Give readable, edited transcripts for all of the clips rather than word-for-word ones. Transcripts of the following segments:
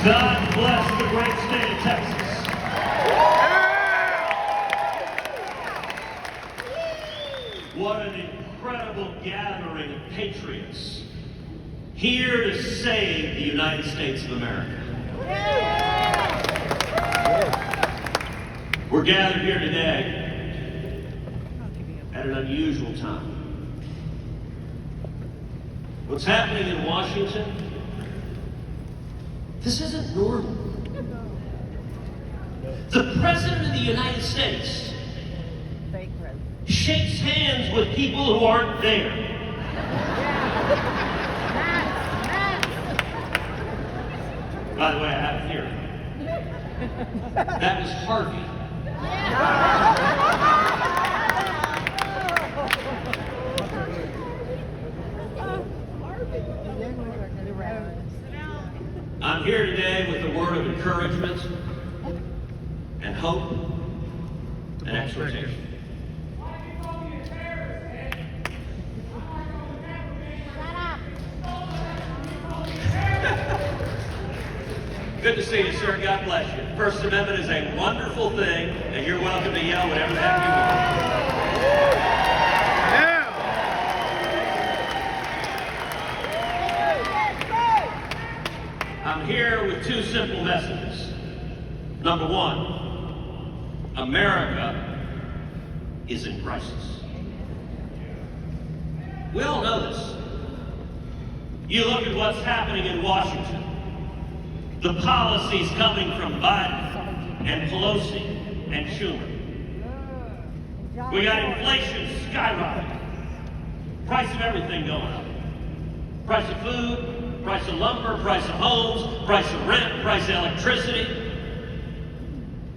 God bless the great state of Texas. What an incredible gathering of patriots here to save the United States of America. We're gathered here today at an unusual time. What's happening in Washington, this isn't normal. The President of the United States shakes hands with people who aren't there. By the way, I have a theory. That was Harvey. I'm here today with a word of encouragement and hope and exhortation. Good to see you, sir. God bless you. First Amendment is a wonderful thing, and you're welcome to yell whatever the heck you want. I'm here with two simple messages. Number one, America is in crisis. We all know this. You look at what's happening in Washington. The policies coming from Biden and Pelosi and Schumer. We got inflation skyrocketing. Price of everything going up. Price of food, price of lumber, price of homes, price of rent, price of electricity,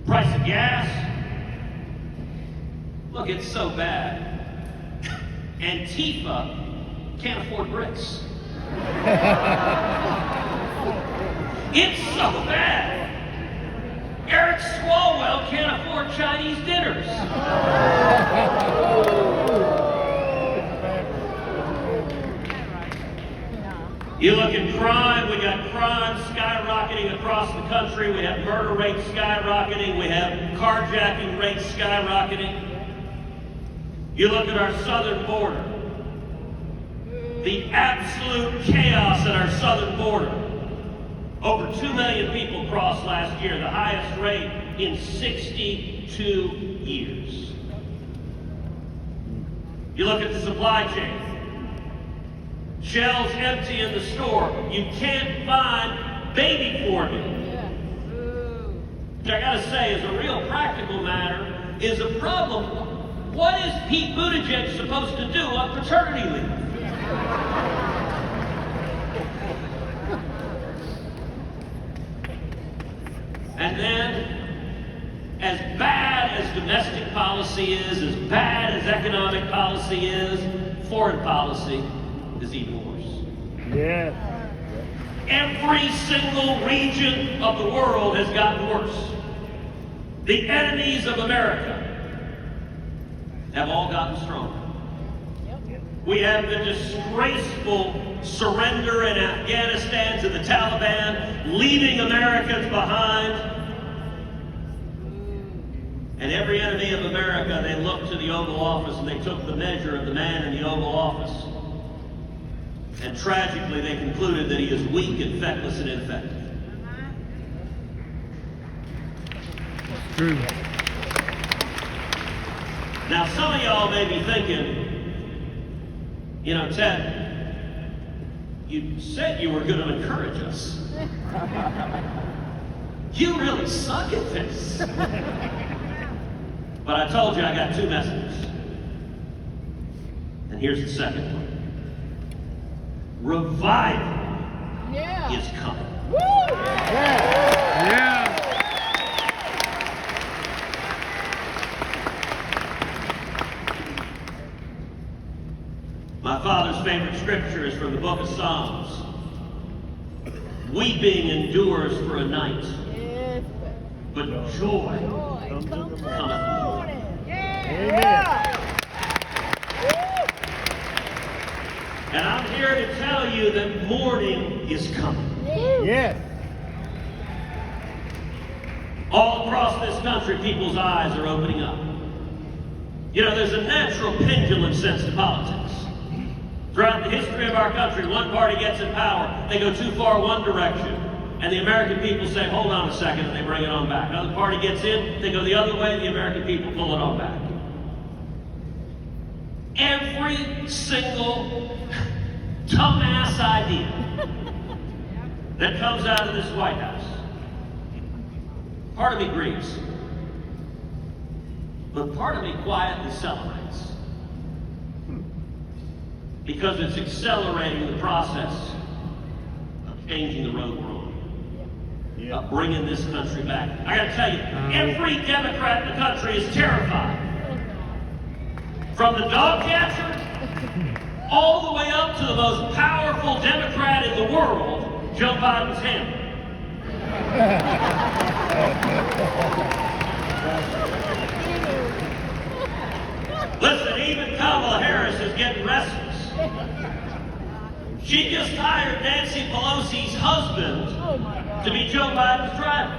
price of gas. Look, it's so bad. Antifa can't afford bricks. It's so bad. Eric Swalwell can't afford Chinese dinners. You look at crime, we got crime skyrocketing across the country. We have murder rates skyrocketing. We have carjacking rates skyrocketing. You look at our southern border. The absolute chaos at our southern border. Over 2 million people crossed last year, the highest rate in 62 years. You look at the supply chain. Shelves empty in the store. You can't find baby formula. Which I gotta say, is a real practical matter, is a problem. What is Pete Buttigieg supposed to do on paternity leave? And then, as bad as domestic policy is, as bad as economic policy is, foreign policy is even worse. Yeah. Every single region of the world has gotten worse. The enemies of America have all gotten stronger. We have the disgraceful surrender in Afghanistan to the Taliban, leaving Americans behind. And every enemy of America, they looked to the Oval Office and they took the measure of the man in the Oval Office. And tragically, they concluded that he is weak and feckless and ineffective. True. Now, some of y'all may be thinking, you know, Ted, you said you were going to encourage us. You really suck at this. But I told you I got two messages. And here's the second one. Revival is coming. Woo! Yeah. My father's favorite scripture is from the book of Psalms. Weeping endures for a night, but joy cometh in the morning. Amen. And I'm here to tell you that morning is coming. Yes. All across this country, people's eyes are opening up. You know, there's a natural pendulum sense to politics. Throughout the history of our country, one party gets in power, they go too far one direction, and the American people say, hold on a second, and they bring it on back. Another party gets in, they go the other way, the American people pull it on back. Every single dumbass idea that comes out of this White House, part of me grieves, but part of me quietly celebrates, because it's accelerating the process of changing the road we're on, of bringing this country back. I gotta tell you, every Democrat in the country is terrified. From the dog catcher, all the way up to the most powerful Democrat in the world, Joe Biden's handler. Listen, even Kamala Harris is getting restless. She just hired Nancy Pelosi's husband to be Joe Biden's driver.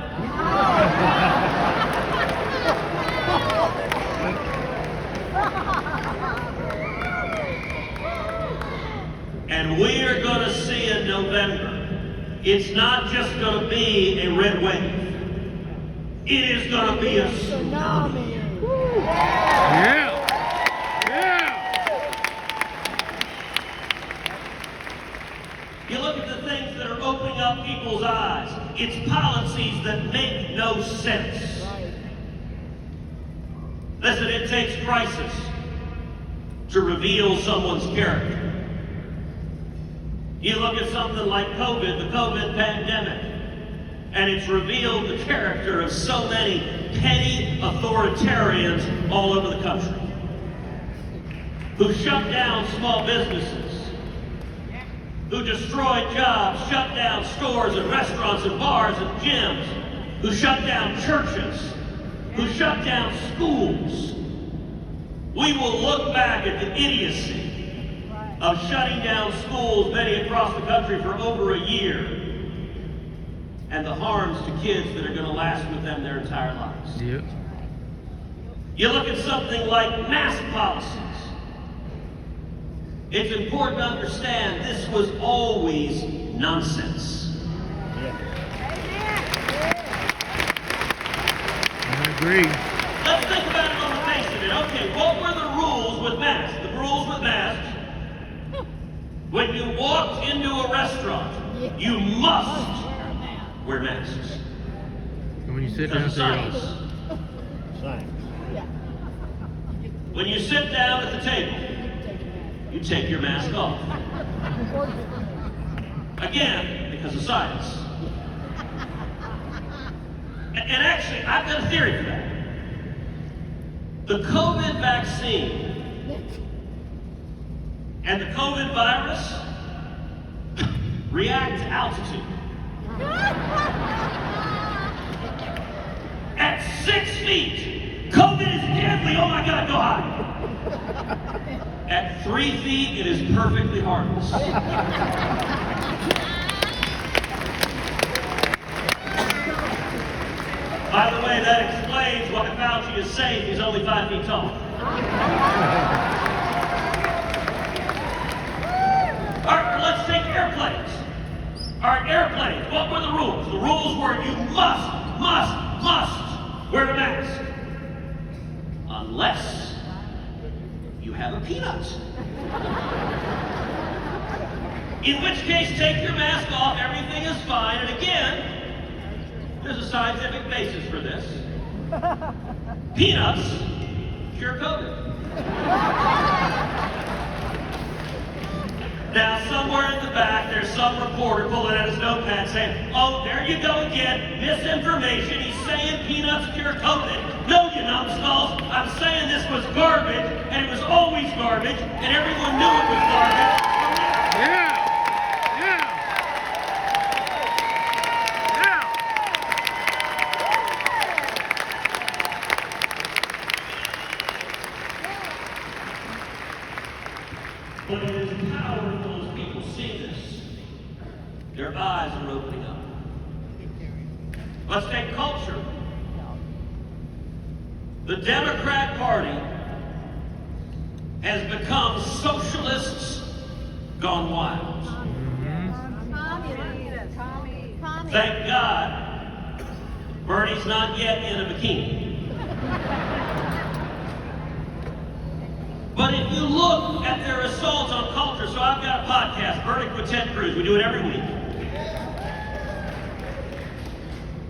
And we are going to see in November, it's not just going to be a red wave. It is going to be a tsunami. Yeah. Yeah. You look at the things that are opening up people's eyes. It's policies that make no sense. Listen, it takes crisis to reveal someone's character. You look at something like COVID, the COVID pandemic, and it's revealed the character of so many petty authoritarians all over the country who shut down small businesses, who destroyed jobs, shut down stores and restaurants and bars and gyms, who shut down churches, who shut down schools. We will look back at the idiocy of shutting down schools, many across the country, for over a year, and the harms to kids that are going to last with them their entire lives. Yep. You look at something like mask policies. It's important to understand this was always nonsense. I agree. Let's think about it on the face of it. Okay, what were the rules with masks? The rules with masks: when you walked into a restaurant, you must wear masks. And when you sit down, There's a take it science. off. When you sit down at the table, you take your mask off. Again, because of science. And actually, I've got a theory for that. The COVID vaccine and the COVID virus react to altitude. At 6 feet, COVID is deadly. Oh my God, go high. At 3 feet, it is perfectly harmless. By the way, that explains why Fauci is safe. He's only 5 feet tall. All right, let's take airplanes. All right, airplanes. What were the rules? The rules were you must wear a mask. Unless you have a peanut. In which case, take your mask off, everything is fine. And again, there's a scientific basis for this. Peanuts cure COVID. Now, somewhere in the back, there's some reporter pulling out his notepad saying, oh, there you go again, misinformation. He's saying peanuts cure COVID. No, you numbskulls. I'm saying this was garbage, and it was always garbage, and everyone knew it was garbage. Yeah. Yeah. Yeah. But it is powerful as people see this. Their eyes are opening up. Let's take culture. The Democrat Party has become socialists gone wild. Thank God, Bernie's not yet in a bikini. But if you look at their assaults on culture, so I've got a podcast, Verdict with Ted Cruz. We do it every week.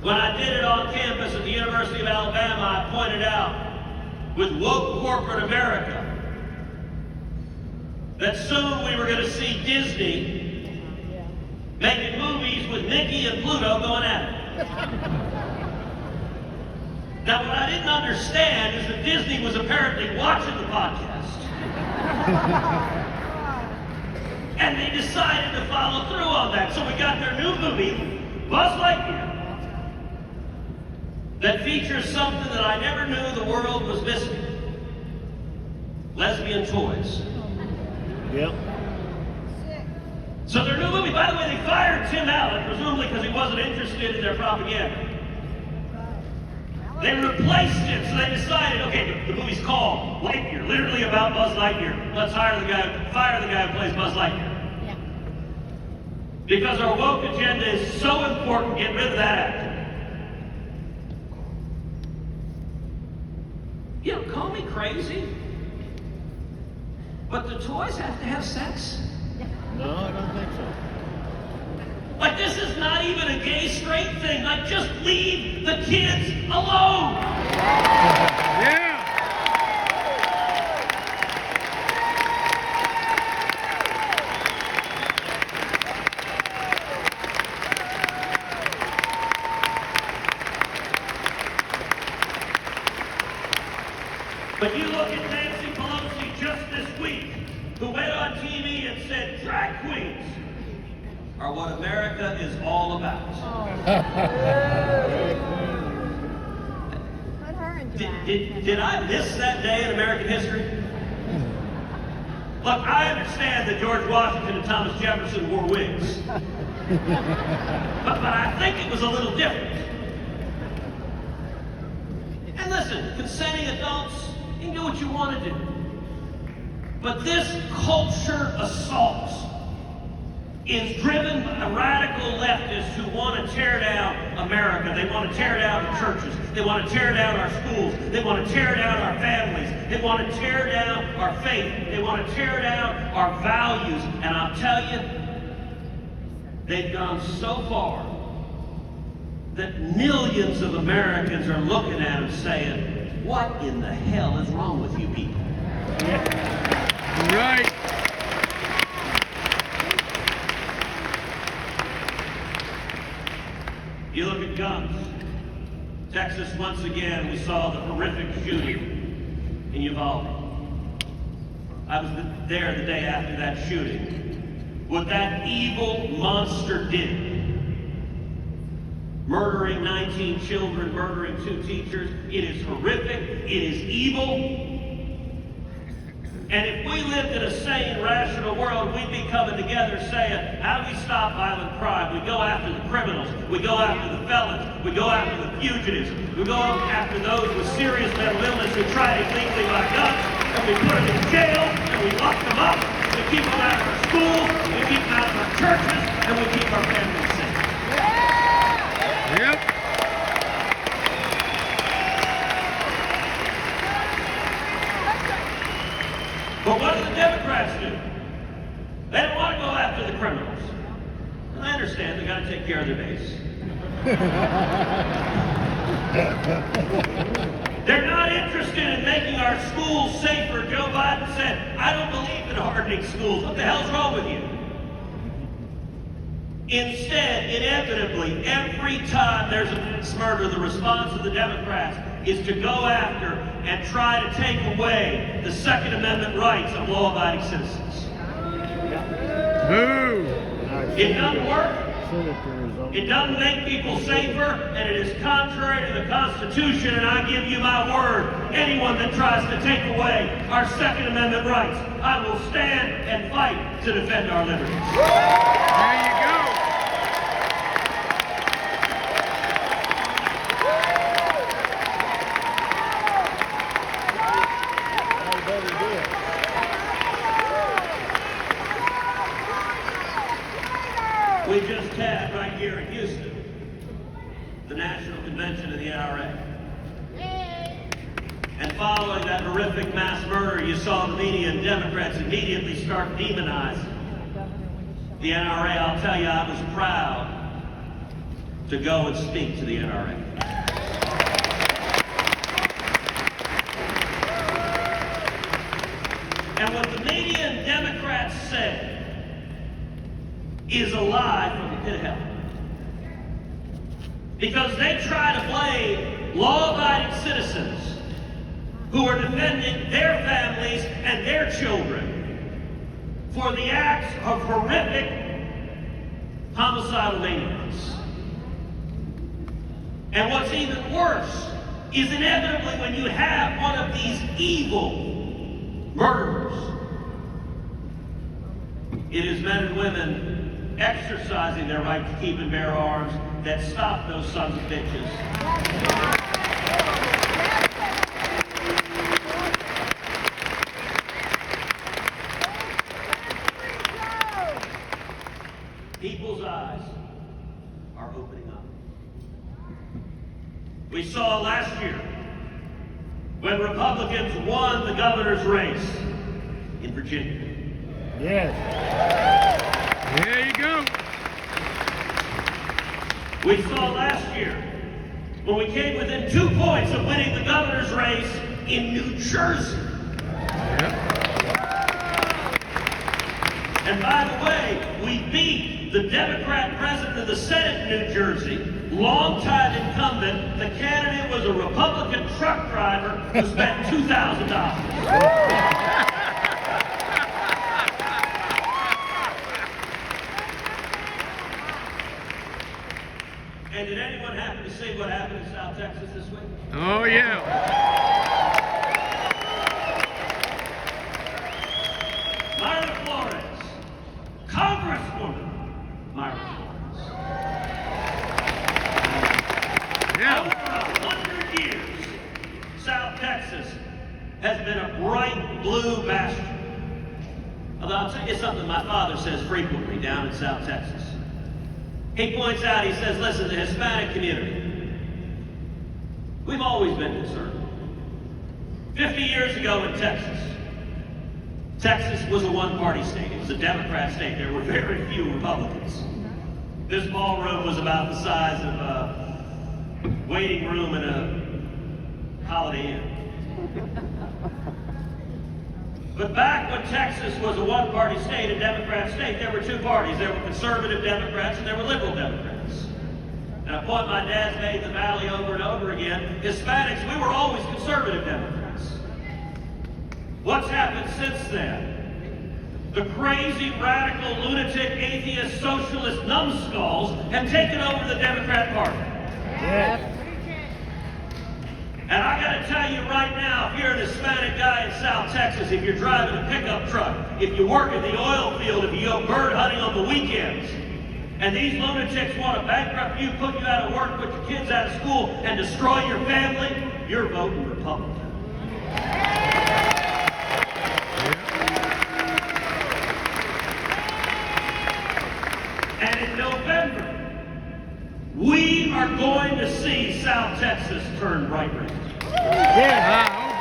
When I did it on campus at the University of Alabama, I pointed out, with woke corporate America, that soon we were going to see Disney making movies with Mickey and Pluto going at it. Now, what I didn't understand is that Disney was apparently watching the podcast. And they decided to follow through on that. So we got their new movie, Buzz Lightyear, that features something that I never knew the world was missing. Lesbian toys. Yep. So their new movie, by the way, they fired Tim Allen, presumably because he wasn't interested in their propaganda. They replaced him, so they decided, okay, the movie's called Lightyear, literally about Buzz Lightyear. Let's fire the guy who plays Buzz Lightyear. Yeah. Because our woke agenda is so important, get rid of that actor. You know, call me crazy, but the toys have to have sex? No, I don't think so. Like, this is not even a gay, straight thing. Like, just leave the kids alone. Yeah. But you look at Nancy Pelosi just this week, who went on TV and said drag queens are what America is all about. Put her in drag. Did I miss that day in American history? Look, I understand that George Washington and Thomas Jefferson wore wigs. But I think it was a little different. And listen, consenting adults, you can do what you want to do. But this culture assault is driven by radical leftists who want to tear down America. They want to tear down the churches. They want to tear down our schools. They want to tear down our families. They want to tear down our faith. They want to tear down our values. And I'll tell you, they've gone so far that millions of Americans are looking at them saying, what in the hell is wrong with you people? Right. You look at guns. Texas, once again, we saw the horrific shooting in Uvalde. I was there the day after that shooting. What that evil monster did, murdering 19 children, murdering 2 teachers, it is horrific, it is evil. And if we lived in a sane, rational world, we'd be coming together saying, how do we stop violent crime? We go after the criminals. We go after the felons. We go after the fugitives. We go after those with serious mental illness who try to legally buy guns. And we put them in jail, and we lock them up. We keep them out of our schools. We keep them out of our churches. And we keep our families safe. Yep. But what do the Democrats do? They don't want to go after the criminals. And I understand, they got to take care of their base. They're not interested in making our schools safer. Joe Biden said, I don't believe in hardening schools. What the hell's wrong with you? Instead, inevitably, every time there's a mass murder, the response of the Democrats is to go after and try to take away the Second Amendment rights of law-abiding citizens. Boo. It doesn't work. It doesn't make people safer, and it is contrary to the Constitution, and I give you my word, anyone that tries to take away our Second Amendment rights, I will stand and fight to defend our liberties. There you go. We just had right here in Houston the National Convention of the NRA. And following that horrific mass murder, you saw the media and Democrats immediately start demonizing the NRA. I'll tell you, I was proud to go and speak to the NRA. And what the media and Democrats say is a lie from the pit of hell. Because they try to blame law-abiding citizens who are defending their families and their children for the acts of horrific homicidal maniacs. And what's even worse is inevitably when you have one of these evil murderers, it is men and women exercising their right to keep and bear arms that stop those sons of bitches. People's eyes are opening up. We saw last year when Republicans won the governor's race in Virginia. Yes. There you go. We saw last year when we came within 2 points of winning the governor's race in New Jersey. Yep. And by the way, we beat the Democrat president of the Senate in New Jersey, longtime incumbent. The candidate was a Republican truck driver who spent $2,000. And did anyone happen to see what happened in South Texas this week? Oh, yeah. Myra Flores, Congresswoman Myra Flores. Yeah. Over 100 years, South Texas has been a bright blue bastion. Although I'll tell you something my father says frequently down in South Texas. He points out, he says, listen, the Hispanic community, we've always been conservative. 50 years ago in Texas, Texas was a one-party state. It was a Democrat state. There were very few Republicans. This ballroom was about the size of a waiting room in a Holiday Inn. But back when Texas was a one-party state, a Democrat state, there were 2 parties. There were conservative Democrats and there were liberal Democrats. And a point my dad's made in the Valley over and over again, Hispanics, we were always conservative Democrats. What's happened since then? The crazy, radical, lunatic, atheist, socialist numbskulls have taken over the Democrat Party. Yes. And I gotta tell you right now, if you're an Hispanic guy in South Texas, if you're driving a pickup truck, if you work in the oil field, if you go bird hunting on the weekends, and these lunatics want to bankrupt you, put you out of work, put your kids out of school, and destroy your family, you're voting Republican. And in November, we are going to see South Texas turn bright red. Yeah, I hope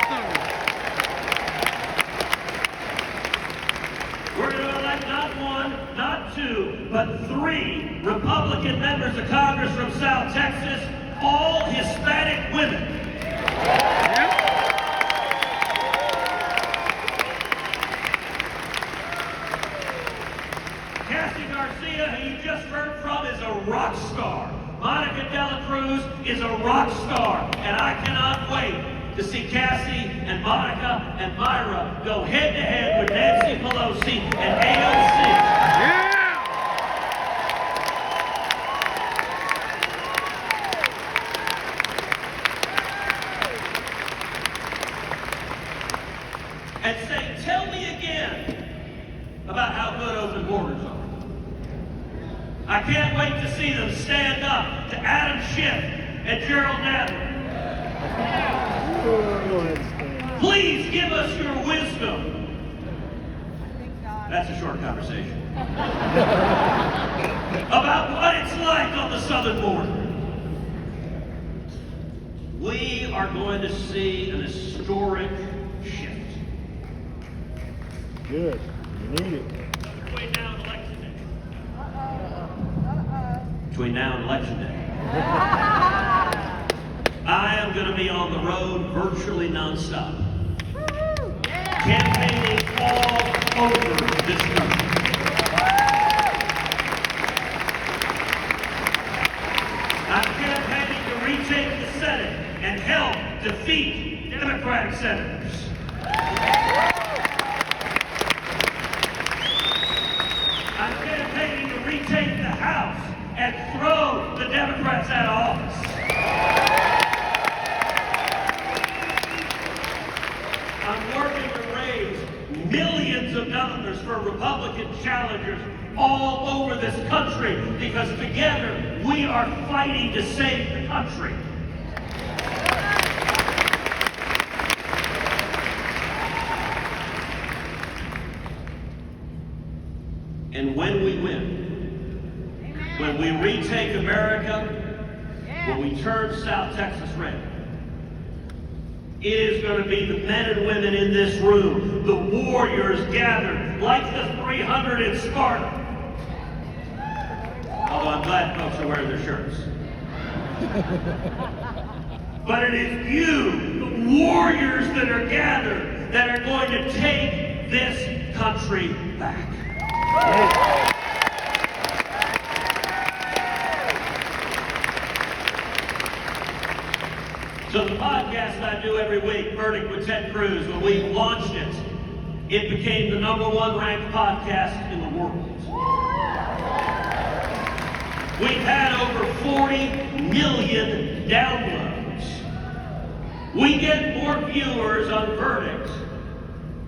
so. We're going to elect not 1, not 2, but 3 Republican members of Congress from South Texas, all Hispanic women. Yep. Cassie Garcia, who you just heard from, is a rock star. Monica Cruz is a rock star, and I cannot wait to see Cassie and Monica and Myra go head-to-head with Nancy Pelosi and AOC. Yeah. And say, tell me again about how good open borders are. I can't wait to see them stand up to Adam Schiff and Gerald Nadler. Please give us your wisdom. That's a short conversation. About the southern border. We are going to see an historic shift. Good. You need it. Between now and election day. Between now and election day. I am going to be on the road virtually nonstop. Campaigning all over this country. I'm campaigning to retake the Senate and help defeat Democratic senators. I'm campaigning to retake the House and throw the Democrats out of office. I'm working to raise millions of dollars for Republican challengers all over this country because together we are fighting to save the country. And when we win, when we retake America, when we turn South Texas red, it is going to be the men and women in this room, the warriors gathered like the 300 in Sparta. Although I'm glad folks are wearing their shirts. But it is you, the warriors that are gathered, that are going to take this country back. So the podcast I do every week, Verdict with Ted Cruz, when we launched it, it became the #1 ranked podcast in the world. We've had over 40 million downloads. We get more viewers on Verdict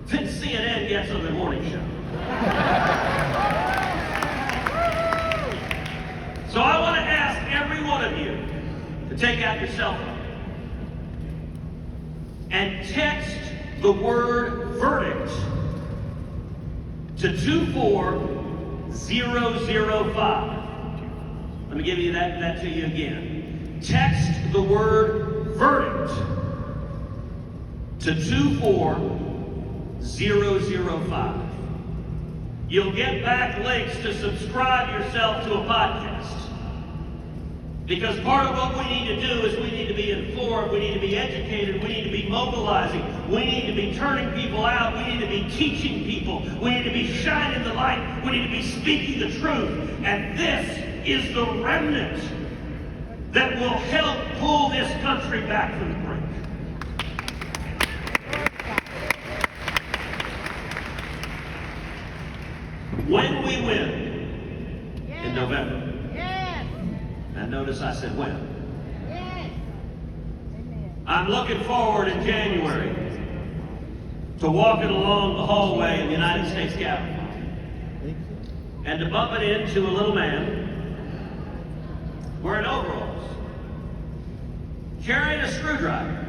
than CNN gets on their morning show. So I want to ask every one of you to take out your cell phone and text the word verdict to 24005. Let me give you that to you again. Text the word verdict to 24005. You'll get back links to subscribe yourself to a podcast. Because part of what we need to do is we need to be informed, we need to be educated, we need to be mobilizing, we need to be turning people out, we need to be teaching people, we need to be shining the light, we need to be speaking the truth. And this is the remnant that will help pull this country back from the brink. When we win in November, and notice I said when. I'm looking forward in January to walking along the hallway in the United States Capitol and to bumping into a little man wearing overalls, carrying a screwdriver,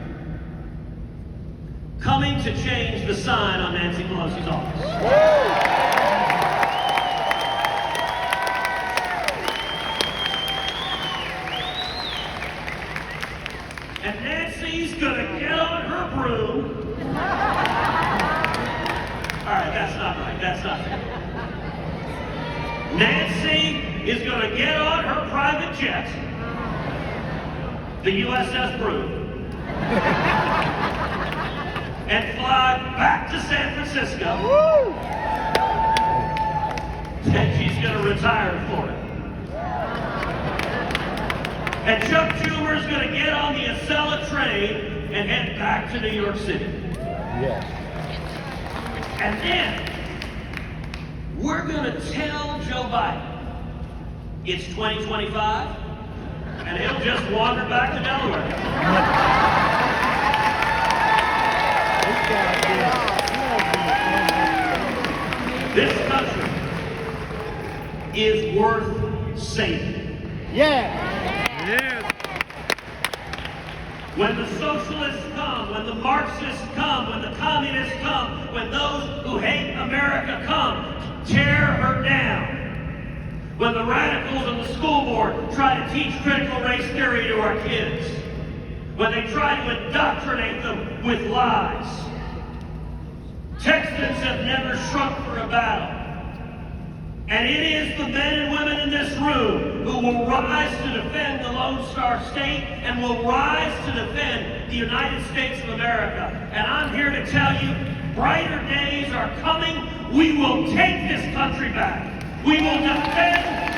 coming to change the sign on Nancy Pelosi's office. And Nancy's gonna get on her broom. All right, that's not right. That's not fair. Nancy is gonna get on her private jet, the USS Broom, and fly back to San Francisco. And she's gonna retire in Florida. And Chuck Schumer's going to get on the Acela train and head back to New York City. Yes. And then we're going to tell Joe Biden it's 2025, and he'll just wander back to Delaware. This country is worth saving. Yeah. Yes. When the socialists come, when the Marxists come, when the communists come, when those who hate America come, tear her down. when the radicals on the school board try to teach critical race theory to our kids, when they try to indoctrinate them with lies. Texans have never shrunk for a battle. And it is the men and women in this room who will rise to defend the Lone Star State and will rise to defend the United States of America. And I'm here to tell you, brighter days are coming. We will take this country back. We will defend